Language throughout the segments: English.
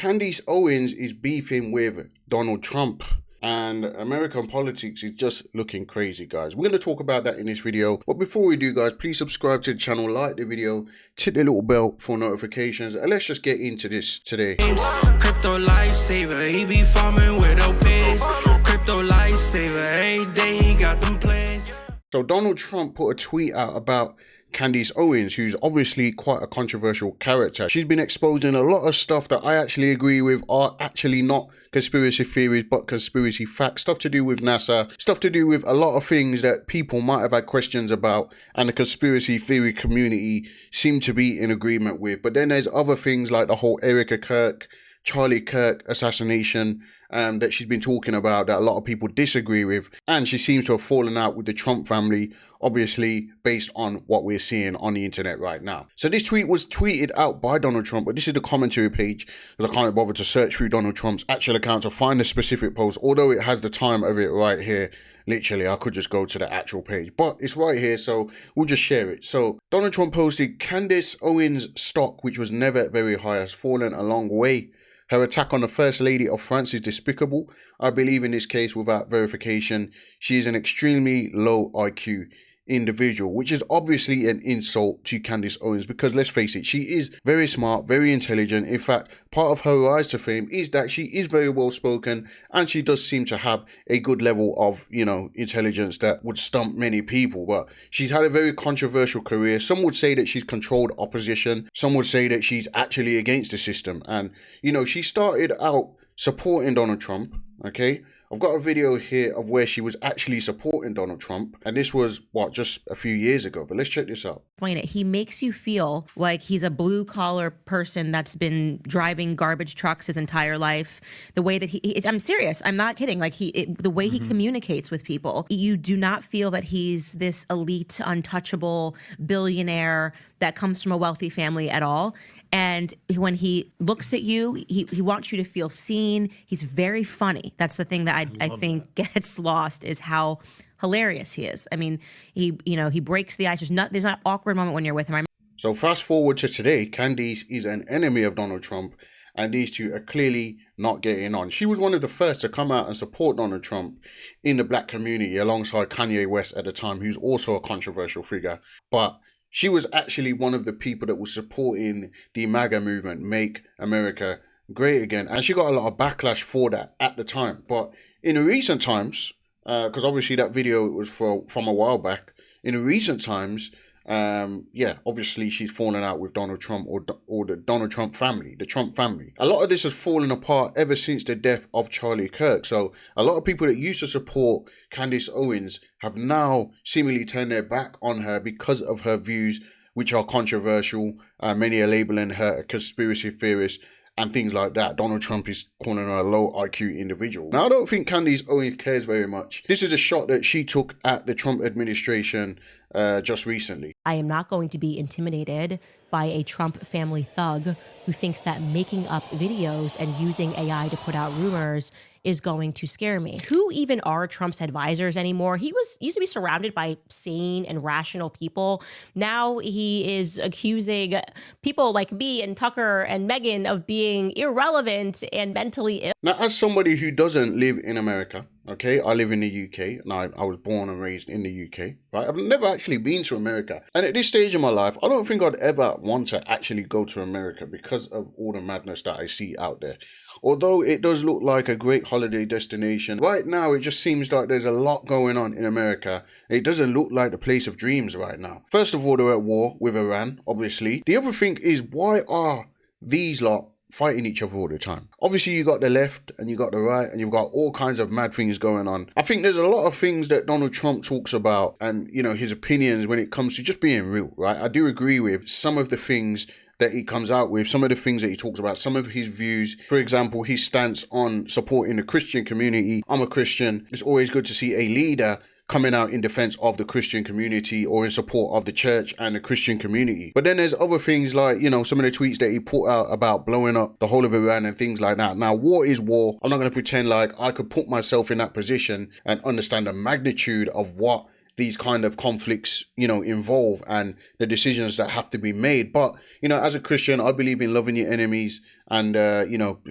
Candace Owens is beefing with Donald Trump, and American politics is just looking crazy, guys. We're going to talk about that in this video. But before we do, guys, please subscribe to the channel, like the video, hit the little bell for notifications, and let's just get into this today. Crypto lifesaver, he be farming with no pays. Crypto lifesaver, every day he got them plays. So Donald Trump put a tweet out about Candace Owens, who's obviously quite a controversial character. She's been exposing a lot of stuff that I actually agree with are actually not conspiracy theories, but conspiracy facts. Stuff to do with NASA, stuff to do with a lot of things that people might have had questions about and the conspiracy theory community seem to be in agreement with. But then there's other things like the whole Charlie Kirk assassination that she's been talking about that a lot of people disagree with, and she seems to have fallen out with the Trump family, obviously based on what we're seeing on the internet right now. So this tweet was tweeted out by Donald Trump, but this is the commentary page because I can't bother to search through Donald Trump's actual account to find the specific post, although it has the time of it right here. Literally, I could just go to the actual page, but it's right here, so we'll just share it. So Donald Trump posted, Candace Owens' stock, which was never very high, has fallen a long way. Her attack on the First Lady of France is despicable. I believe in this case, without verification, she is an extremely low IQ individual, which is obviously an insult to Candace Owens because let's face it, she is very smart, very intelligent. In fact, part of her rise to fame is that she is very well spoken and she does seem to have a good level of, intelligence that would stump many people. But she's had a very controversial career. Some would say that she's controlled opposition. Some would say that she's actually against the system. And, she started out supporting Donald Trump, okay? I've got a video here of where she was actually supporting Donald Trump. And this was, just a few years ago. But let's check this out. Explain it. He makes you feel like he's a blue collar person that's been driving garbage trucks his entire life. The way that I'm serious. I'm not kidding. Like the way he communicates with people, you do not feel that he's this elite, untouchable billionaire that comes from a wealthy family at all. And when he looks at you, he wants you to feel seen. He's very funny. That's the thing that I think gets lost is how hilarious he is. I mean, he breaks the ice. There's not an awkward moment when you're with him. So fast forward to today, Candace is an enemy of Donald Trump, and these two are clearly not getting on. She was one of the first to come out and support Donald Trump in the black community alongside Kanye West at the time, who's also a controversial figure. But she was actually one of the people that was supporting the MAGA movement, Make America Great Again. And she got a lot of backlash for that at the time. But in recent times, because obviously that video was from a while back, in recent times, obviously she's fallen out with Donald Trump or the Donald Trump family, the Trump family. A lot of this has fallen apart ever since the death of Charlie Kirk. So a lot of people that used to support Candace Owens have now seemingly turned their back on her because of her views, which are controversial. Many are labeling her a conspiracy theorist and things like that. Donald Trump is calling her a low IQ individual. Now, I don't think Candace Owens cares very much. This is a shot that she took at the Trump administration just recently. I am not going to be intimidated by a Trump family thug who thinks that making up videos and using AI to put out rumors is going to scare me. Who even are Trump's advisors anymore? He used to be surrounded by sane and rational people. Now he is accusing people like me and Tucker and Meghan of being irrelevant and mentally ill. Now, as somebody who doesn't live in America, okay, I live in the UK, and I was born and raised in the UK, right? I've never actually been to America. And at this stage of my life, I don't think I'd ever want to actually go to America because of all the madness that I see out there. Although it does look like a great holiday destination, right now it just seems like there's a lot going on in America. It doesn't look like the place of dreams right now. First of all, they're at war with Iran, obviously. The other thing is, why are these lot fighting each other all the time? Obviously, you got the left and you got the right and you've got all kinds of mad things going on. I think there's a lot of things that Donald Trump talks about and, his opinions when it comes to just being real, right? I do agree with some of the things that he comes out with, some of the things that he talks about, some of his views. For example, his stance on supporting the Christian community. I'm a Christian. It's always good to see a leader coming out in defense of the Christian community or in support of the church and the Christian community. But then there's other things like, some of the tweets that he put out about blowing up the whole of Iran and things like that. Now, war is war. I'm not going to pretend like I could put myself in that position and understand the magnitude of what these kind of conflicts, involve and the decisions that have to be made. But, as a Christian, I believe in loving your enemies and,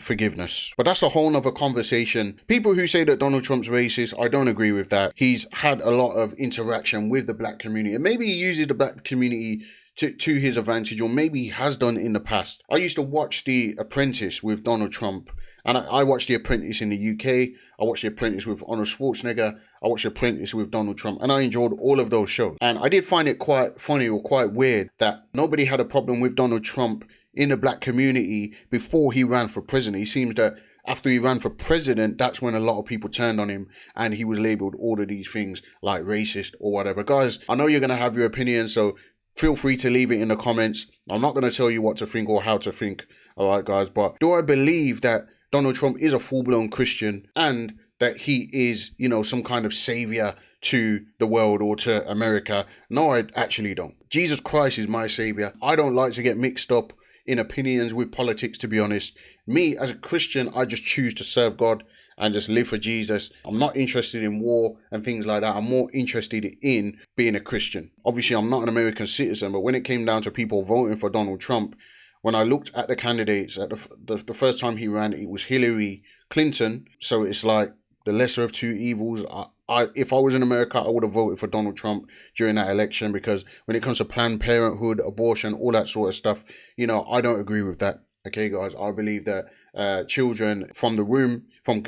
forgiveness. But that's a whole nother conversation. People who say that Donald Trump's racist, I don't agree with that. He's had a lot of interaction with the black community, and maybe he uses the black community to his advantage, or maybe he has done in the past. I used to watch The Apprentice with Donald Trump, and I watched The Apprentice in the UK. I watched The Apprentice with Arnold Schwarzenegger. I watched The Apprentice with Donald Trump, and I enjoyed all of those shows. And I did find it quite funny or quite weird that nobody had a problem with Donald Trump in the black community before he ran for president. It seems that after he ran for president, that's when a lot of people turned on him and he was labeled all of these things like racist or whatever. Guys, I know you're going to have your opinion, so feel free to leave it in the comments. I'm not going to tell you what to think or how to think, all right, guys? But do I believe that Donald Trump is a full-blown Christian and that he is, some kind of savior to the world or to America? No, I actually don't. Jesus Christ is my savior. I don't like to get mixed up in opinions with politics, to be honest. Me, as a Christian, I just choose to serve God and just live for Jesus. I'm not interested in war and things like that. I'm more interested in being a Christian. Obviously, I'm not an American citizen, but when it came down to people voting for Donald Trump, when I looked at the candidates, at the first time he ran, it was Hillary Clinton. So it's like the lesser of two evils. If I was in America, I would have voted for Donald Trump during that election, because when it comes to Planned Parenthood, abortion, all that sort of stuff, I don't agree with that. Okay, guys, I believe that children from the womb, from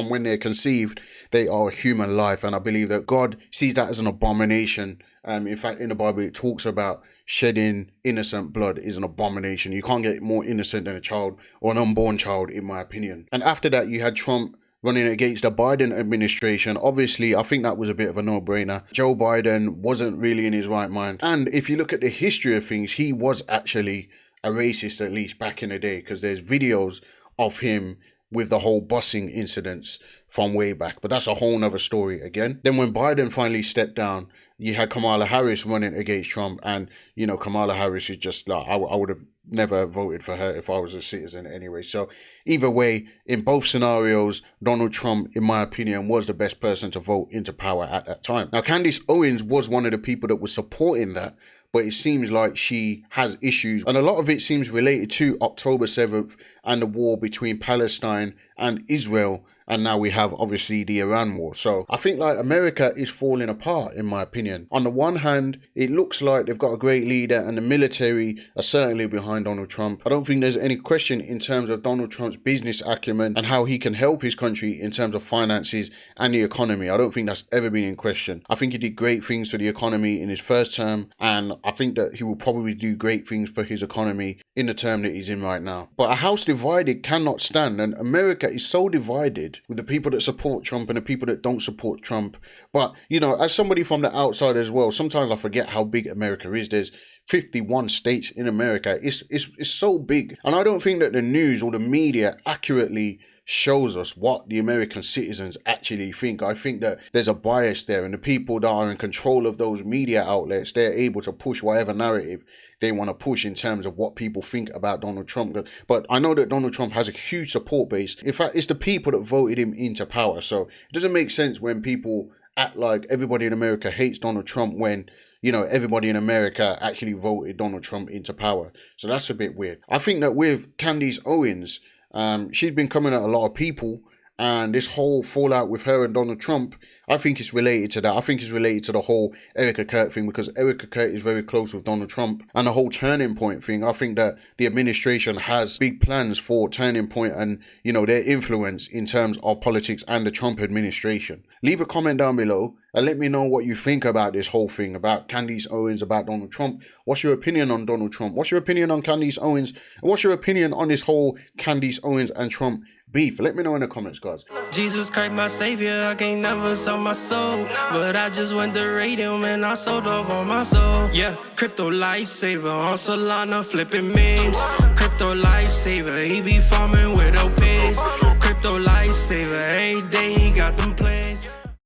when they're conceived, they are a human life, and I believe that God sees that as an abomination. In fact, in the Bible, it talks about shedding innocent blood is an abomination. You can't get more innocent than a child or an unborn child, in my opinion. And after that, you had Trump running against the Biden administration. Obviously, I think that was a bit of a no-brainer. Joe Biden wasn't really in his right mind. And if you look at the history of things, he was actually a racist, at least back in the day, because there's videos of him with the whole busing incidents from way back. But that's a whole nother story again. Then when Biden finally stepped down, you had Kamala Harris running against Trump, and Kamala Harris is just like, I would have never voted for her if I was a citizen anyway. So either way, in both scenarios, Donald Trump, in my opinion, was the best person to vote into power at that time. Now, Candace Owens was one of the people that was supporting that, but it seems like she has issues, and a lot of it seems related to October 7th and the war between Palestine and Israel. And now we have, obviously, the Iran war. So I think like America is falling apart, in my opinion. On the one hand, it looks like they've got a great leader and the military are certainly behind Donald Trump. I don't think there's any question in terms of Donald Trump's business acumen and how he can help his country in terms of finances and the economy. I don't think that's ever been in question. I think he did great things for the economy in his first term, and I think that he will probably do great things for his economy in the term that he's in right now. But a house divided cannot stand, and America is so divided with the people that support Trump and the people that don't support Trump. But, as somebody from the outside as well, sometimes I forget how big America is. There's 51 states in America. It's so big. And I don't think that the news or the media accurately shows us what the American citizens actually think. I think that there's a bias there, and the people that are in control of those media outlets, they're able to push whatever narrative they want to push in terms of what people think about Donald Trump. But I know that Donald Trump has a huge support base. In fact, it's the people that voted him into power. So it doesn't make sense when people act like everybody in America hates Donald Trump when everybody in America actually voted Donald Trump into power. So that's a bit weird. I think that with Candace Owens, she's been coming at a lot of people, and this whole fallout with her and Donald Trump, I think it's related to that. I think it's related to the whole Erica Kurt thing, because Erica Kurt is very close with Donald Trump, and the whole Turning Point thing. I think that the administration has big plans for Turning Point and, their influence in terms of politics and the Trump administration. Leave a comment down below and let me know what you think about this whole thing, about Candace Owens, about Donald Trump. What's your opinion on Donald Trump? What's your opinion on Candace Owens? And what's your opinion on this whole Candace Owens and Trump beef? Let me know in the comments, guys. Jesus Christ, my savior, I can't never sell my soul, but I just went to rate him and I sold off on my soul. Yeah, crypto lifesaver on Solana flipping memes. Crypto lifesaver, he be farming with no pigs. Crypto lifesaver, every day he got them plays.